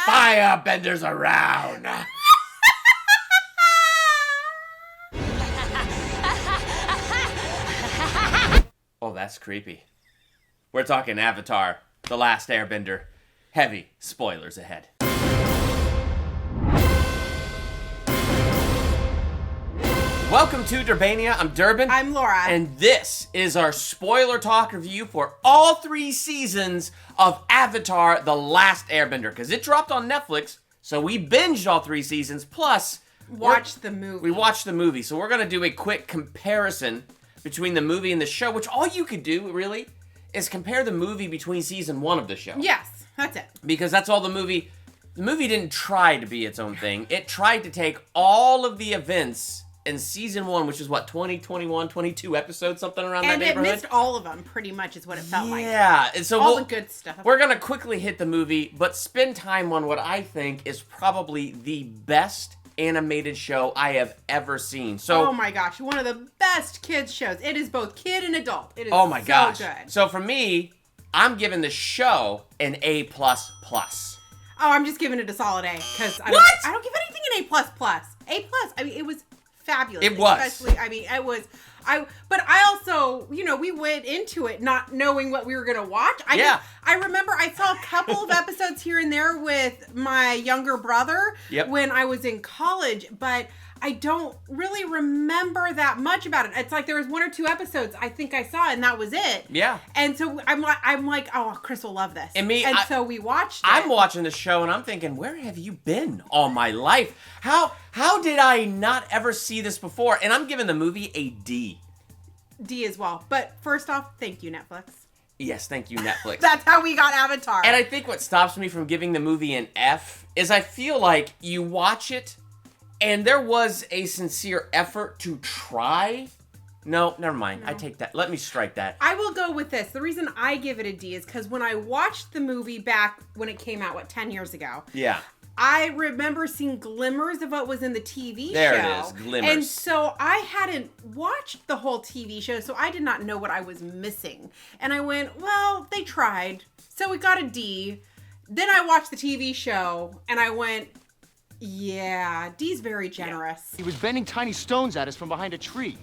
firebenders around. Oh, that's creepy. We're talking Avatar, The Last Airbender. Heavy spoilers ahead. Welcome to Durbania. I'm Durbin. I'm Laura. And this is our spoiler talk review for all 3 seasons of Avatar, The Last Airbender. Because it dropped on Netflix, so we binged all 3 seasons, plus... watched the movie. We watched the movie, so we're going to do a quick comparison between the movie and the show, which all you could do, really, is compare the movie between season 1 of the show. Yes, that's it. Because that's all the movie... The movie didn't try to be its own thing. It tried to take all of the events... in season 1, which is what, 20, 21, 22 episodes, something around that neighborhood? And it missed all of them, pretty much, is what it felt like. Yeah, and so all the good stuff. We're going to quickly hit the movie, but spend time on what I think is probably the best animated show I have ever seen. So, oh my gosh, one of the best kids shows. It is both kid and adult. It is oh my gosh. Good. So for me, I'm giving the show an A++. Oh, I'm just giving it a solid A, because I don't give anything an A++. A+, I mean, it was fabulous. It was. Especially, I mean, it was, but I also, we went into it not knowing what we were going to watch. I remember I saw a couple of episodes here and there with my younger brother when I was in college, but I don't really remember that much about it. It's like there was 1 or 2 episodes I think I saw, and that was it. Yeah. And so I'm like, oh, Chris will love this. And so we watched it. I'm watching the show, and I'm thinking, where have you been all my life? How did I not ever see this before? And I'm giving the movie a D. D as well. But first off, thank you, Netflix. Yes, thank you, Netflix. That's how we got Avatar. And I think what stops me from giving the movie an F is I feel like you watch it, and there was a sincere effort to try. No, never mind. I take that. Let me strike that. I will go with this. The reason I give it a D is because when I watched the movie back when it came out, 10 years ago? Yeah. I remember seeing glimmers of what was in the TV show. There it is, glimmers. And so I hadn't watched the whole TV show, so I did not know what I was missing. And I went, well, they tried. So it got a D. Then I watched the TV show, and I went, yeah, D's very generous. He was bending tiny stones at us from behind a tree.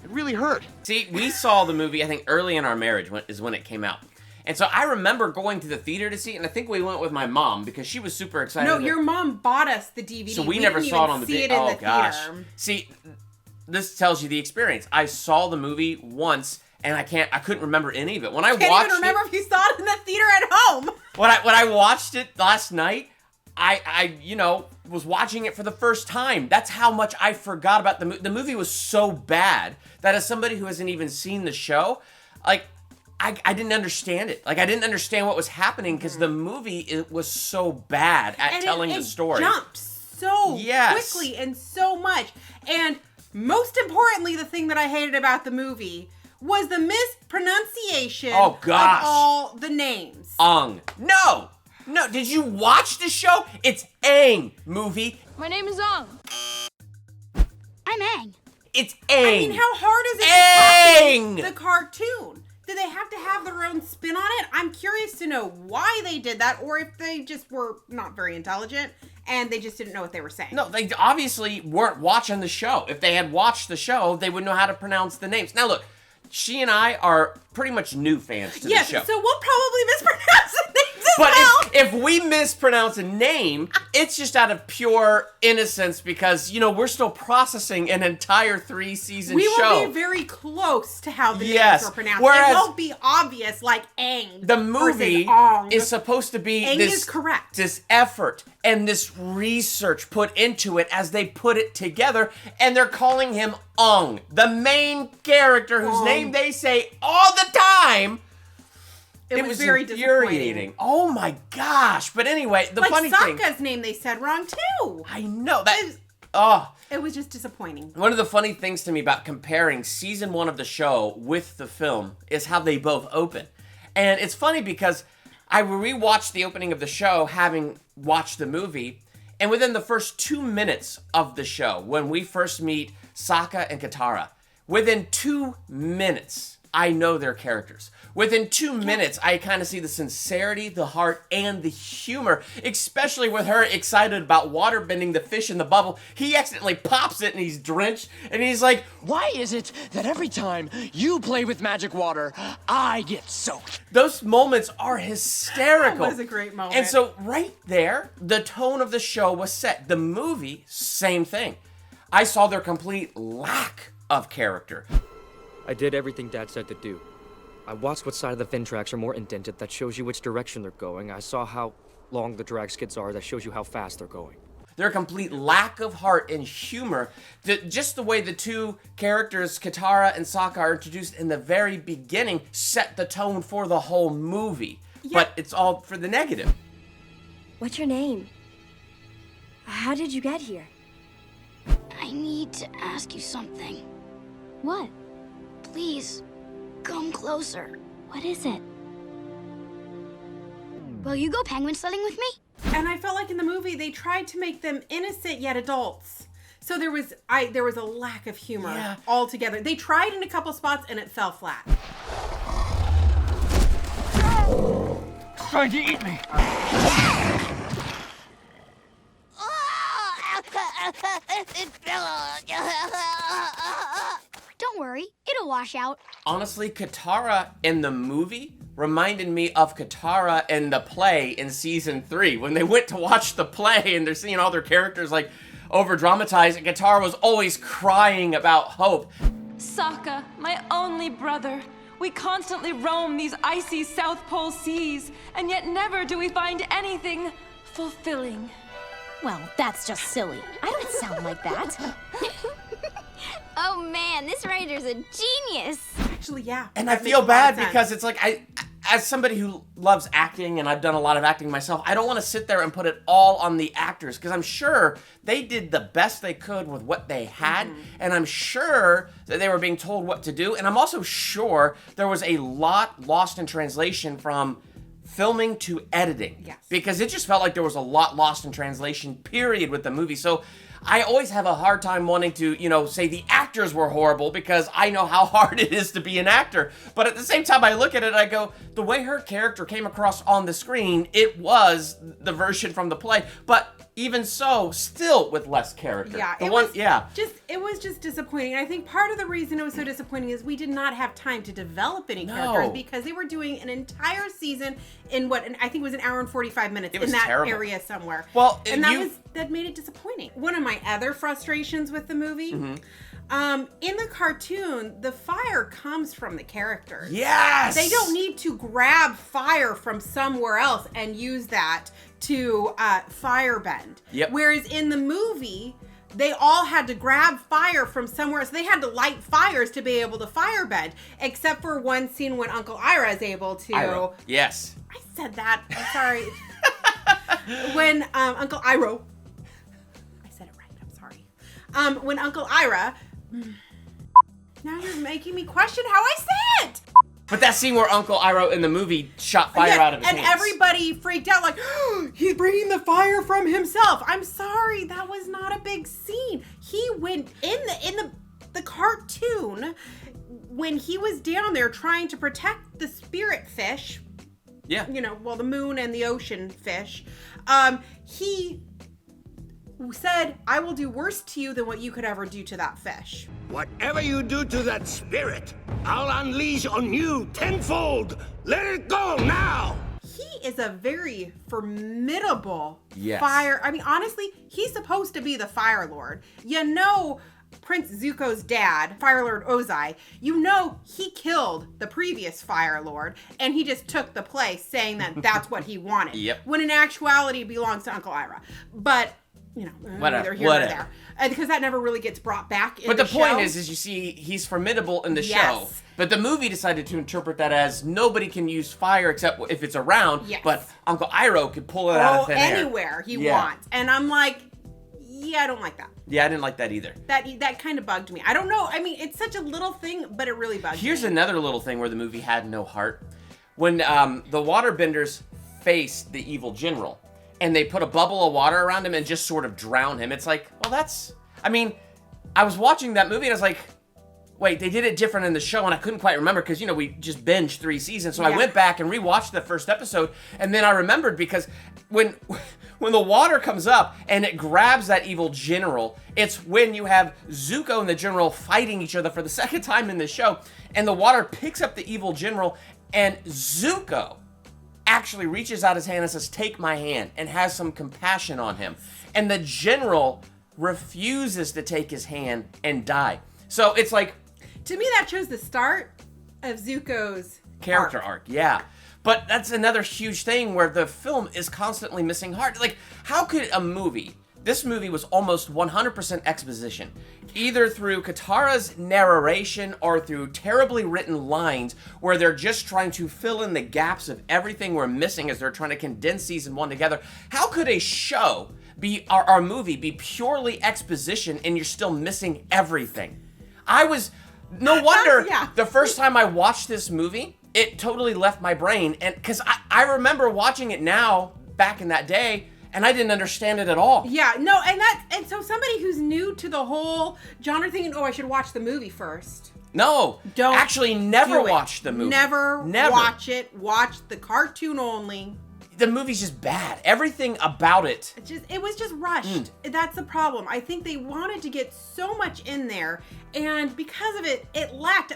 It really hurt. See, we saw the movie, I think, early in our marriage is when it came out. And so I remember going to the theater to see it, and I think we went with my mom because she was super excited. No, your mom bought us the DVD. So we never saw it on the video. Oh, gosh. See, this tells you the experience. I saw the movie once, and I couldn't remember any of it. When I can't watched even remember if you saw it in the theater at home. When I watched it last night, I was watching it for the first time. That's how much I forgot about the movie. The movie was so bad that as somebody who hasn't even seen the show, I didn't understand it. I didn't understand what was happening because the movie was so bad at telling the story. It jumped so quickly and so much. And most importantly, the thing that I hated about the movie was the mispronunciation of all the names. No, did you watch the show? It's Aang, movie. My name is Ong. I'm Aang. It's Aang. I mean, how hard is it to copy the cartoon? Do they have to have their own spin on it? I'm curious to know why they did that, or if they just were not very intelligent and they just didn't know what they were saying. No, they obviously weren't watching the show. If they had watched the show, they would know how to pronounce the names. Now look, she and I are pretty much new fans to the show. Yes, so we'll probably mispronounce the names as well. But if we mispronounce a name, it's just out of pure innocence because, we're still processing an entire 3-season show. We will be very close to how the names are pronounced. It won't be obvious like Aang. The movie is supposed to be Aang is correct. This effort and this research put into it as they put it together, and they're calling him Ong, the main character whose name they say all the time. It was very infuriating. Oh my gosh. But anyway, the funny thing... Sokka's name they said wrong too. I know. It was just disappointing. One of the funny things to me about comparing season 1 of the show with the film is how they both open. And it's funny because I rewatched the opening of the show having watched the movie, and within the first 2 minutes of the show, when we first meet Sokka and Katara, within 2 minutes, I know their characters. Within 2 minutes, I kind of see the sincerity, the heart, and the humor, especially with her excited about water bending the fish in the bubble. He accidentally pops it and he's drenched, and he's like, why is it that every time you play with magic water, I get soaked? Those moments are hysterical. That was a great moment. And so right there, the tone of the show was set. The movie, same thing. I saw their complete lack of character. I did everything Dad said to do. I watched what side of the fin tracks are more indented. That shows you which direction they're going. I saw how long the drag skids are. That shows you how fast they're going. Their complete lack of heart and humor. Just the way the two characters, Katara and Sokka, are introduced in the very beginning set the tone for the whole movie. Yeah. But it's all for the negative. What's your name? How did you get here? I need to ask you something. What? Please, come closer. What is it? Will you go penguin sledding with me? And I felt like in the movie they tried to make them innocent yet adults. So there was a lack of humor altogether. They tried in a couple spots and it fell flat. Trying to eat me. Don't worry, it'll wash out. Honestly, Katara in the movie reminded me of Katara in the play in season 3. When they went to watch the play and they're seeing all their characters like over dramatized, and Katara was always crying about hope. Sokka, my only brother. We constantly roam these icy South Pole seas, and yet never do we find anything fulfilling. Well, that's just silly. I don't sound like that. Oh man, this writer's a genius. Actually, yeah. And I feel bad because it's like, as somebody who loves acting, and I've done a lot of acting myself, I don't want to sit there and put it all on the actors, because I'm sure they did the best they could with what they had, and I'm sure that they were being told what to do, and I'm also sure there was a lot lost in translation from filming to editing. Yes. Because it just felt like there was a lot lost in translation, period, with the movie. So I always have a hard time wanting to, say the actors were horrible, because I know how hard it is to be an actor. But at the same time, I look at it, I go, the way her character came across on the screen, it was the version from the play. But even so, still with less character. Yeah, it was just disappointing. And I think part of the reason it was so disappointing is we did not have time to develop any characters, because they were doing an entire season in I think it was an hour and 45 minutes in that area somewhere. Well, and that made it disappointing. One of my other frustrations with the movie, in the cartoon, the fire comes from the characters. Yes! They don't need to grab fire from somewhere else and use that to firebend. Yep. Whereas in the movie, they all had to grab fire from somewhere else. They had to light fires to be able to firebend, except for one scene when Uncle Ira is able to. Ira. Yes. I said that. I'm sorry. When Uncle Iro. I said it right. I'm sorry. When Uncle Ira. Now you're making me question how I say it. But that scene where Uncle Iroh in the movie shot fire out of his hands. And everybody freaked out like, oh, he's bringing the fire from himself. I'm sorry, that was not a big scene. He went in the cartoon when he was down there trying to protect the spirit fish. Yeah. The moon and the ocean fish. He said, I will do worse to you than what you could ever do to that fish. Whatever you do to that spirit, I'll unleash on you tenfold. Let it go now. He is a very formidable Yes. fire. I mean, honestly, he's supposed to be the Fire Lord. Prince Zuko's dad, Fire Lord Ozai, he killed the previous Fire Lord, and he just took the place saying that that's what he wanted. Yep. When in actuality it belongs to Uncle Ira. But neither here nor there. Because that never really gets brought back in But the the point show. is you see, he's formidable in the Yes. show. But the movie decided to interpret that as nobody can use fire except if it's around. Yes. But Uncle Iroh could pull it out of thin air. Anywhere he wants. And I'm like, yeah, I don't like that. Yeah, I didn't like that either. That kind of bugged me. I don't know. I mean, it's such a little thing, but it really bugged me. Here's another little thing where the movie had no heart. When the waterbenders faced the evil general, and they put a bubble of water around him and just sort of drown him. It's like, well, I was watching that movie and I was like, wait, they did it different in the show, and I couldn't quite remember because, we just binged 3 seasons. So I went back and rewatched the first episode, and then I remembered because when the water comes up and it grabs that evil general, it's when you have Zuko and the general fighting each other for the second time in the show, and the water picks up the evil general, and Zuko actually reaches out his hand and says, "Take my hand," and has some compassion on him. And the general refuses to take his hand and die. So it's like... To me, that shows the start of Zuko's character arc. Yeah. But that's another huge thing where the film is constantly missing heart. Like, how could a movie... This movie was almost 100% exposition, either through Katara's narration or through terribly written lines where they're just trying to fill in the gaps of everything we're missing as they're trying to condense season 1 together. How could a show be, our movie, be purely exposition and you're still missing everything? No wonder the first time I watched this movie, it totally left my brain. And because I remember watching it now, back in that day, and I didn't understand it at all. Yeah, no, and so somebody who's new to the whole genre thinking, I should watch the movie first. No, don't actually never watch the movie. Never watch it. Watch the cartoon only. The movie's just bad. Everything about it. It was just rushed. That's the problem. I think they wanted to get so much in there, and because of it, it lacked.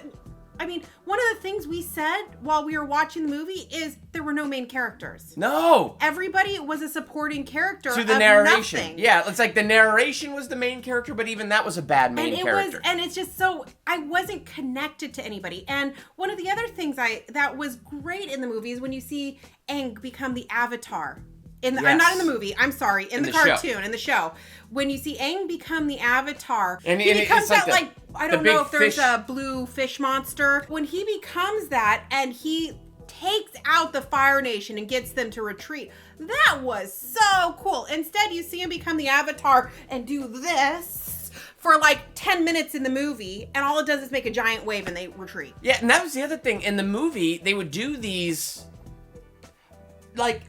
I mean, one of the things we said while we were watching the movie is there were no main characters. No. Everybody was a supporting character to the narration. Nothing. Yeah, it's like the narration was the main character, but even that was a bad main character. And it's just so, I wasn't connected to anybody. And one of the other things that was great in the movie is when you see Aang become the Avatar. Not in the movie, I'm sorry, in the cartoon, in the show. When you see Aang become the Avatar, he becomes that, I don't know if there's a blue fish monster. When he becomes that and he takes out the Fire Nation and gets them to retreat, that was so cool. Instead, you see him become the Avatar and do this for 10 minutes in the movie, and all it does is make a giant wave and they retreat. Yeah, and that was the other thing. In the movie, they would do these...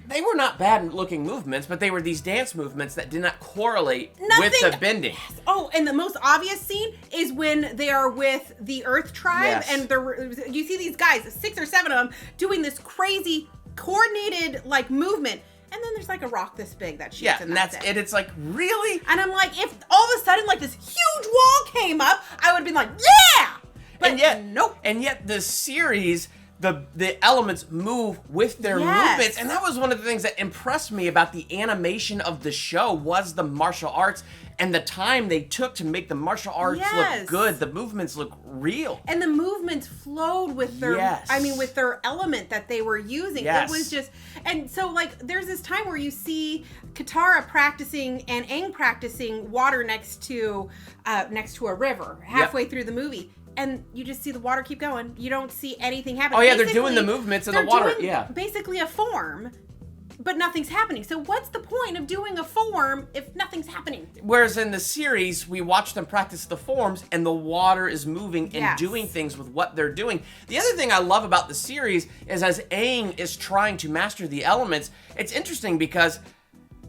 they were not bad looking movements, but they were these dance movements that did not correlate with the bending. Yes. Oh, and the most obvious scene is when they are with the Earth Tribe, and you see these guys, 6 or 7 of them, doing this crazy coordinated movement. And then there's a rock this big that shoots, and that's it. And it's really? And I'm like, if all of a sudden this huge wall came up, I would have been like, yeah! But nope. And yet the series... The elements move with their movements. And that was one of the things that impressed me about the animation of the show was the martial arts and the time they took to make the martial arts look good. The movements look real. And the movements flowed with their, with their element that they were using. Yes. It was just, and so there's this time where you see Katara practicing and Aang practicing water next to a river halfway through the movie. And you just see the water keep going. You don't see anything happen. Oh, yeah, they're doing the movements in the water. Basically a form, but nothing's happening. So what's the point of doing a form if nothing's happening? Whereas in the series, we watch them practice the forms, and the water is moving and doing things with what they're doing. The other thing I love about the series is as Aang is trying to master the elements, it's interesting because...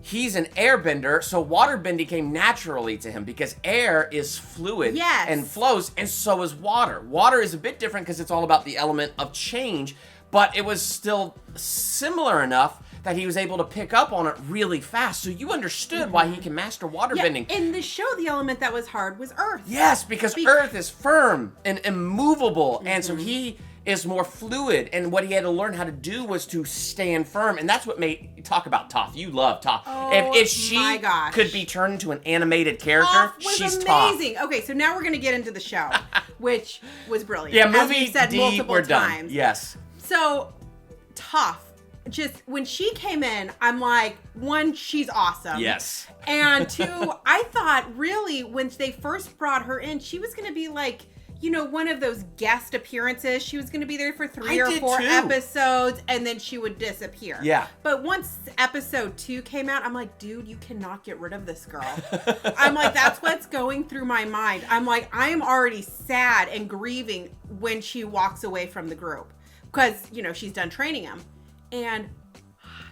he's an airbender, so water bending came naturally to him because air is fluid and flows, and so is water. Water is a bit different because it's all about the element of change, but it was still similar enough that he was able to pick up on it really fast. So you understood why he can master water bending. In the show, the element that was hard was earth. Yes, because earth is firm and immovable, and so he is more fluid, and what he had to learn how to do was to stand firm, and that's what made... Talk about Toph. You love Toph. Oh, if she could be turned into an animated character, she's amazing. Toph. Okay, so now we're going to get into the show, which was brilliant. Yeah, movie as we've said D, multiple we're times. done. Yes. So, Toph, just when she came in, I'm like, 1, she's awesome. Yes. And 2, I thought really when they first brought her in, she was going to be one of those guest appearances. She was going to be there for 3 or 4 episodes, and then she would disappear. Yeah. But once episode 2 came out, I'm like, dude, you cannot get rid of this girl. I'm like, that's what's going through my mind. I'm like, I am already sad and grieving when she walks away from the group because, she's done training them. And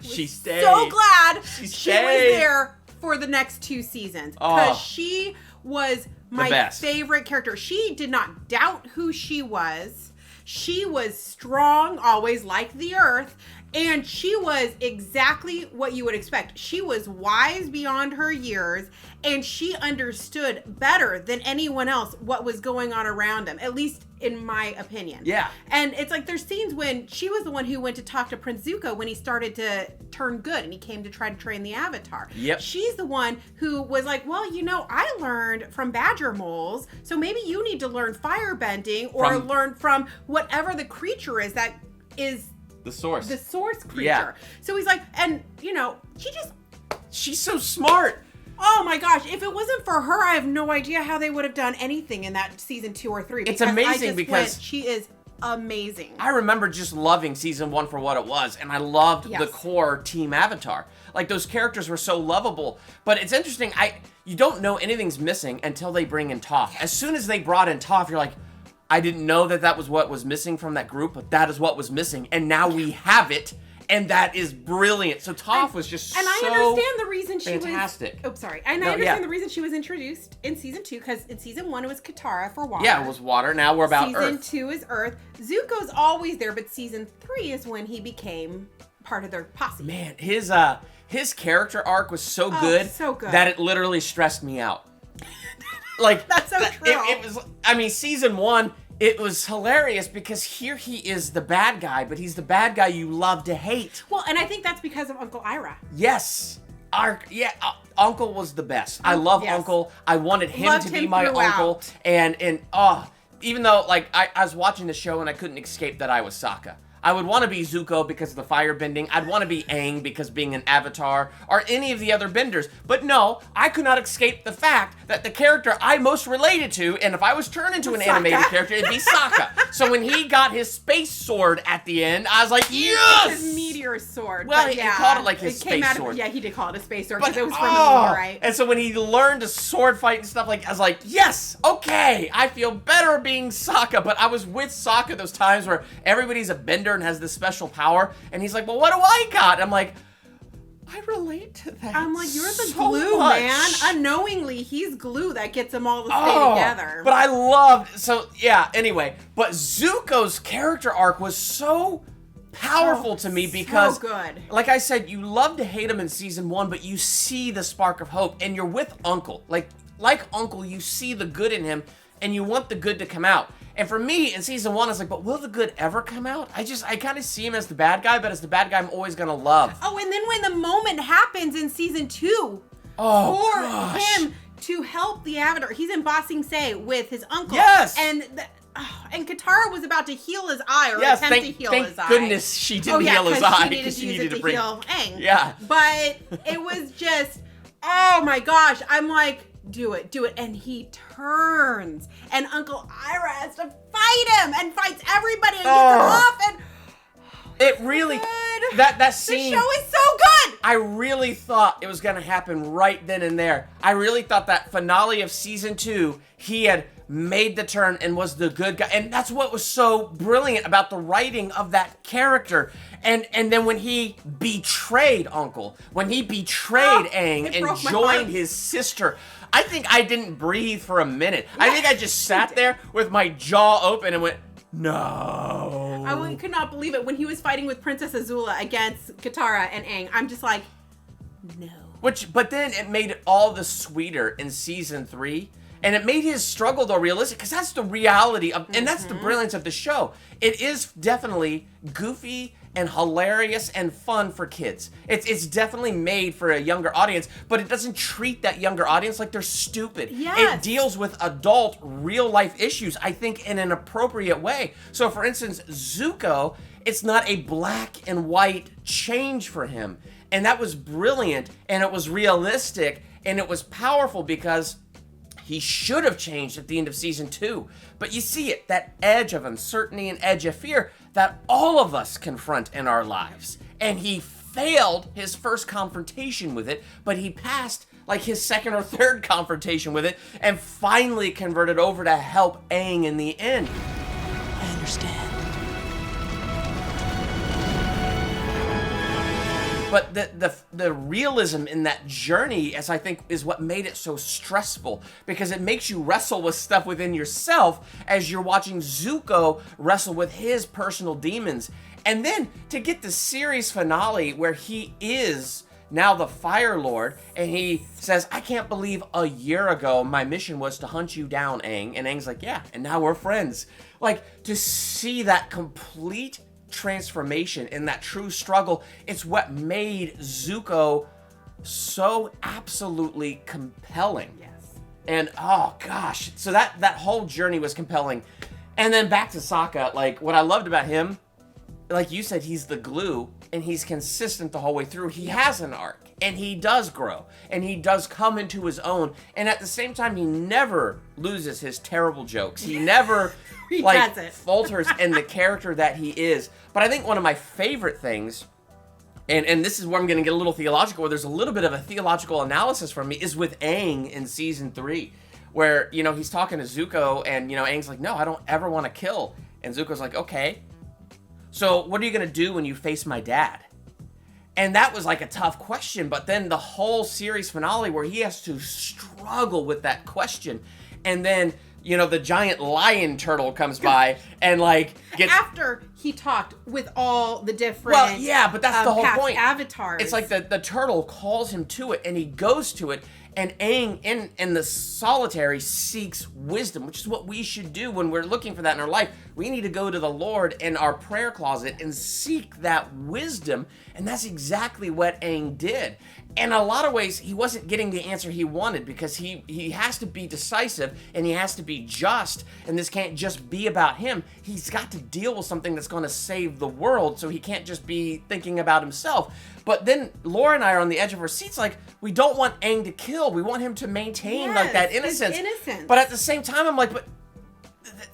she stayed. So glad she was stayed. there for the next 2 seasons because she was my favorite character. She did not doubt who she was. She was strong, always like the earth. And she was exactly what you would expect. She was wise beyond her years, and she understood better than anyone else what was going on around them, at least in my opinion. Yeah. And it's like there's scenes when she was the one who went to talk to Prince Zuko when he started to turn good and he came to try to train the Avatar. Yep. She's the one who was like, well, you know, I learned from badger moles, so maybe you need to learn firebending or learn from whatever the creature is that is the source creature. Yeah. So he's like, and you know, she's so smart. Oh my gosh, if it wasn't for her, I have no idea how they would have done anything in that season 2 or 3. It's amazing because she is amazing. I remember just loving season 1 for what it was, and I loved the core Team Avatar. Like, those characters were so lovable. But it's interesting, you don't know anything's missing until they bring in Toph. As soon as they brought in Toph, you're like, I didn't know that was what was missing from that group, but that is what was missing. And now we have it, and that is brilliant. So Toph was just I understand the reason she fantastic. was... Oh, sorry. And I understand the reason she was introduced in season 2, because in season 1 it was Katara for water. Yeah, it was water. Now we're about Season Earth. 2 is Earth. Zuko's always there, but season 3 is when he became part of their posse. Man, his character arc was so good that it literally stressed me out. Like, that's so true. It was, I mean, season 1, it was hilarious because here he is the bad guy, but he's the bad guy you love to hate. Well, and I think that's because of Uncle Ira. Yes. Uncle was the best. I love Uncle. I wanted him to be my uncle. And even though, like, I was watching the show and I couldn't escape that I was Sokka. I would want to be Zuko because of the fire bending. I'd want to be Aang because being an avatar, or any of the other benders. But no, I could not escape the fact that the character I most related to, and if I was turned into an animated character, it'd be Sokka. So when he got his space sword at the end, I was like, yes! His meteor sword. Well, he called it like his space sword. Yeah, he did call it a space sword because it was from the war, right? And so when he learned to sword fight and stuff, like, I was like, yes, okay, I feel better being Sokka. But I was with Sokka those times where everybody's a bender and has this special power, and he's like, well, what do I got? I'm like, I relate to that. I'm like, you're the so glue, much. man. Unknowingly, he's glue that gets them all to stay together. But I loved, anyway, but Zuko's character arc was so powerful to me because, so good. Like I said, you love to hate him in season 1, but you see the spark of hope, and you're with Uncle. Like Uncle, you see the good in him, and you want the good to come out. And for me, in season 1, I was like, but will the good ever come out? I kind of see him as the bad guy, but as the bad guy I'm always going to love. Oh, and then when the moment happens in season 2 for him to help the Avatar, he's in Ba Sing Se with his uncle. Yes! And Katara was about to heal his eye, or attempt to heal his eye. Thank goodness she didn't heal his eye because she needed to bring... heal Aang. Yeah. But it was just, oh my gosh, I'm like, do it. And he turns, and Uncle Ira has to fight him and fights everybody and gets him off, and it really, that scene. The show is so good. I really thought it was going to happen right then and there. I really thought that finale of season 2, he had made the turn and was the good guy. And that's what was so brilliant about the writing of that character. And then when he betrayed Uncle, when he betrayed Aang and joined his sister, I think I didn't breathe for a minute. I think I just sat there with my jaw open and went, no. I could not believe it when he was fighting with Princess Azula against Katara and Aang. I'm just like, no. But then it made it all the sweeter in season 3. And it made his struggle, though, realistic, because that's the reality of, and that's the brilliance of the show. It is definitely goofy and hilarious and fun for kids. It's definitely made for a younger audience, but it doesn't treat that younger audience like they're stupid. Yes. It deals with adult, real-life issues, I think, in an appropriate way. So, for instance, Zuko, it's not a black and white change for him. And that was brilliant, and it was realistic, and it was powerful because he should have changed at the end of season 2. But you see it, that edge of uncertainty and edge of fear that all of us confront in our lives. And he failed his first confrontation with it, but he passed like his second or third confrontation with it and finally converted over to help Aang in the end. I understand. But the realism in that journey, as I think, is what made it so stressful, because it makes you wrestle with stuff within yourself as you're watching Zuko wrestle with his personal demons. And then to get the series finale where he is now the Fire Lord, and he says, I can't believe a year ago my mission was to hunt you down, Aang. And Aang's like, yeah, and now we're friends. Like, to see that complete transformation and that true struggle, it's what made Zuko so absolutely compelling. Yes. And oh gosh, so that whole journey was compelling. And then back to Sokka, like, what I loved about him, like you said, he's the glue, and he's consistent the whole way through. He has an arc, and he does grow, and he does come into his own, and at the same time, he never loses his terrible jokes. He never falters in the character that he is. But I think one of my favorite things, and this is where I'm going to get a little theological, where there's a little bit of a theological analysis from me, is with Aang in season 3, where, you know, he's talking to Zuko, and, you know, Aang's like, no, I don't ever want to kill. And Zuko's like, okay, so what are you going to do when you face my dad? And that was like a tough question, but then the whole series finale where he has to struggle with that question, and then, you know, the giant lion turtle comes by and like gets... After he talked with all the different... Well, yeah, but that's the whole point. Avatars. It's like the turtle calls him to it, and he goes to it, and Aang in the solitary seeks wisdom, which is what we should do when we're looking for that in our life. We need to go to the Lord in our prayer closet and seek that wisdom, and that's exactly what Aang did. In a lot of ways, he wasn't getting the answer he wanted, because he has to be decisive, and he has to be just, and this can't just be about him. He's got to deal with something that's going to save the world, so he can't just be thinking about himself. But then Laura and I are on the edge of our seats, like, we don't want Aang to kill. We want him to maintain like that innocence. But at the same time, I'm like, but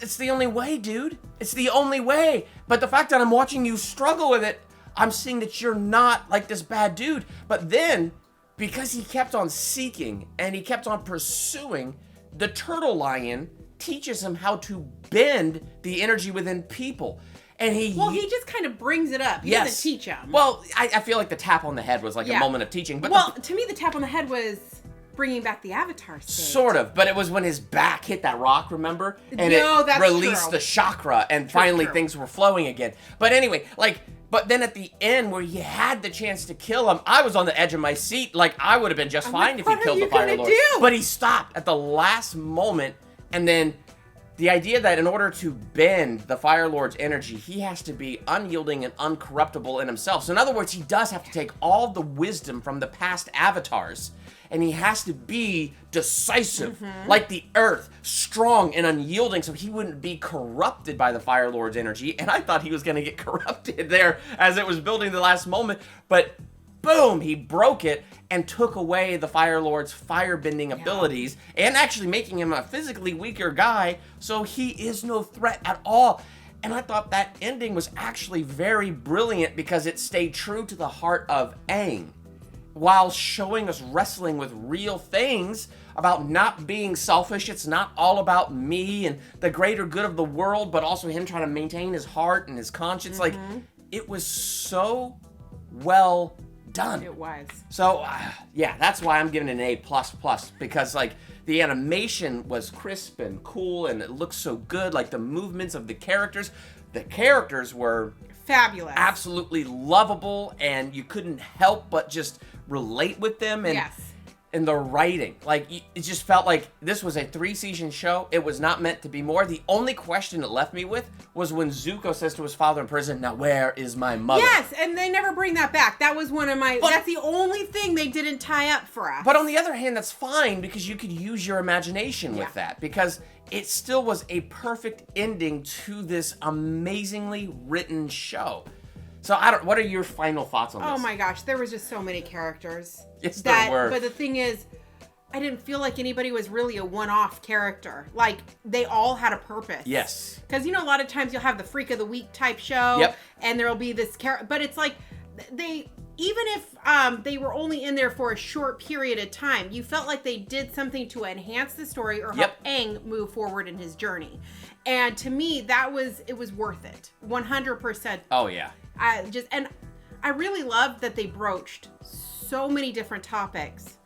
it's the only way, dude. It's the only way. But the fact that I'm watching you struggle with it, I'm seeing that you're not like this bad dude. But then, because he kept on seeking and he kept on pursuing, the turtle lion teaches him how to bend the energy within people. And he just kind of brings it up. He doesn't teach him. Well, I feel like the tap on the head was like a moment of teaching. But to me, the tap on the head was bringing back the Avatar state. Sort of, but it was when his back hit that rock, remember? And that's released true. the chakra, and finally things were flowing again. But anyway, like, but then at the end where he had the chance to kill him, I was on the edge of my seat. Like, I would have been just fine if he killed the Fire Lord. But he stopped at the last moment, and then the idea that in order to bend the Fire Lord's energy, he has to be unyielding and uncorruptible in himself. So in other words, he does have to take all the wisdom from the past avatars, and he has to be decisive, like the earth, strong and unyielding, so he wouldn't be corrupted by the Fire Lord's energy. And I thought he was going to get corrupted there as it was building the last moment, but boom, he broke it and took away the Fire Lord's fire-bending abilities, and actually making him a physically weaker guy, so he is no threat at all. And I thought that ending was actually very brilliant, because it stayed true to the heart of Aang, while showing us wrestling with real things about not being selfish. It's not all about me and the greater good of the world, but also him trying to maintain his heart and his conscience. Like, it was so well done. It was. So, yeah, that's why I'm giving it an A++, because, like, the animation was crisp and cool, and it looked so good. Like, the movements of the characters were fabulous, absolutely lovable, and you couldn't help but just relate with them. And and the writing, like, it just felt like this was a 3-season show. It was not meant to be more. The only question it left me with was when Zuko says to his father in prison, now where is my mother? Yes, and they never bring that back. That was one of my, that's the only thing they didn't tie up for us. But on the other hand, that's fine, because you could use your imagination with that, because it still was a perfect ending to this amazingly written show. So what are your final thoughts on this? Oh my gosh, there was just so many characters. Yes, there were. But the thing is, I didn't feel like anybody was really a one-off character. Like, they all had a purpose. Yes. Because, you know, a lot of times you'll have the Freak of the Week type show, and there'll be this character, but it's like, even if they were only in there for a short period of time, you felt like they did something to enhance the story or help Aang move forward in his journey. And to me, it was worth it. 100%. Oh, yeah. I I really loved that they broached so many different topics,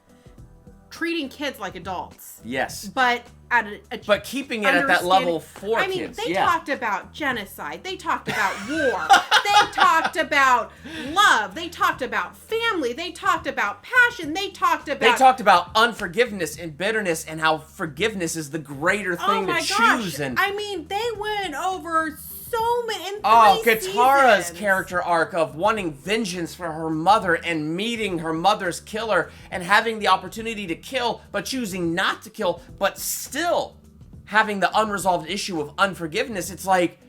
treating kids like adults. Yes. But at but keeping it at that level for kids. I mean, they talked about genocide. They talked about war. They talked about love. They talked about family. They talked about passion. They talked about unforgiveness and bitterness and how forgiveness is the greater thing to choose. And I mean, they went over so many in 3 Katara's seasons. character arc of wanting vengeance for her mother and meeting her mother's killer and having the opportunity to kill, but choosing not to kill, but still having the unresolved issue of unforgiveness. It's like,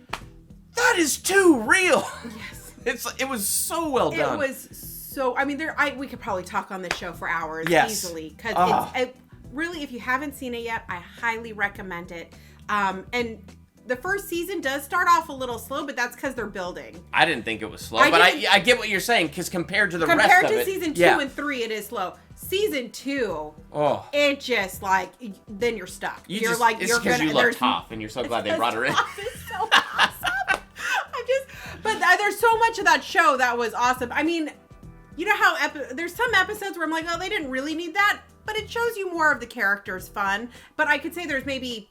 that is too real. Yes. It was so well done. It was so, I mean, we could probably talk on this show for hours easily. Because it's really, if you haven't seen it yet, I highly recommend it. And the first season does start off a little slow, but that's because they're building. I didn't think it was slow, but I get what you're saying, because compared to the rest of it. Compared to season 2 and 3, it is slow. Season 2, it just like, then you're stuck. You're like, it's because you love Toph, and you're so glad they brought her in. It's so awesome. But there's so much of that show that was awesome. I mean, you know how there's some episodes where I'm like, oh, they didn't really need that, but it shows you more of the characters' fun. But I could say there's maybe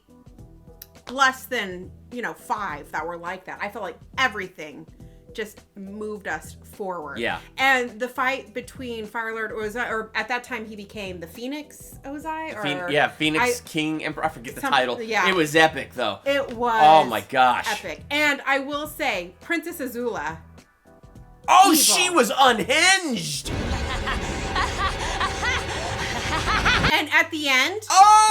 less than 5 that were like that. I felt like everything just moved us forward. Yeah. And the fight between Firelord Ozai, or at that time he became the Phoenix Ozai, Phoenix King Emperor. I forget the title. Yeah. It was epic though. It was. Oh my gosh. Epic. And I will say, Princess Azula. Oh, evil. She was unhinged. And at the end,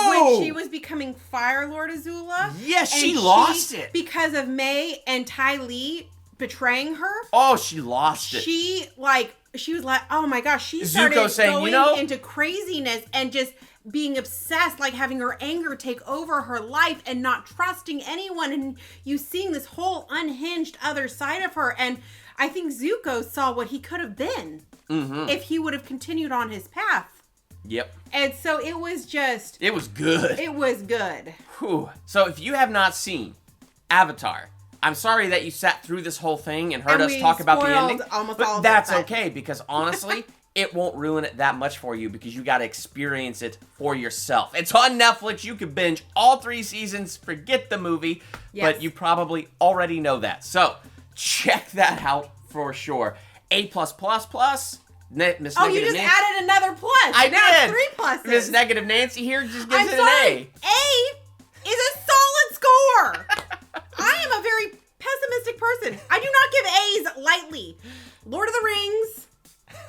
when she was becoming Fire Lord Azula, yes, she lost it because of May and Ty Lee betraying her. Oh, she lost it. She was like, oh my gosh, she started going into craziness and just being obsessed, like having her anger take over her life and not trusting anyone, and you seeing this whole unhinged other side of her. And I think Zuko saw what he could have been if he would have continued on his path. Yep. And so it was just... It was good. It was good. Whew. So if you have not seen Avatar, I'm sorry that you sat through this whole thing and heard us talk about the ending. But that's okay, because honestly, it won't ruin it that much for you, because you got to experience it for yourself. It's on Netflix. You can binge all 3 seasons. Forget the movie. Yes. But you probably already know that. So check that out for sure. A+++. Miss you just added another plus. I did. 3 pluses. Miss Negative Nancy here just gives it an A. A is a solid score. I am a very pessimistic person. I do not give A's lightly. Lord of the Rings,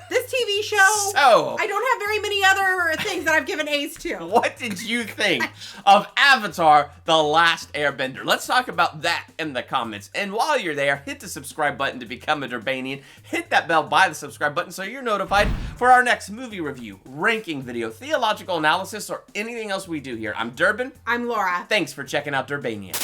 this TV show. So, I don't have very many other things that I've given A's to. What did you think of Avatar: The Last Airbender? Let's talk about that in the comments. And while you're there, hit the subscribe button to become a Durbanian. Hit that bell by the subscribe button so you're notified for our next movie review, ranking video, theological analysis, or anything else we do here. I'm Durbin. I'm Laura. Thanks for checking out Durbania.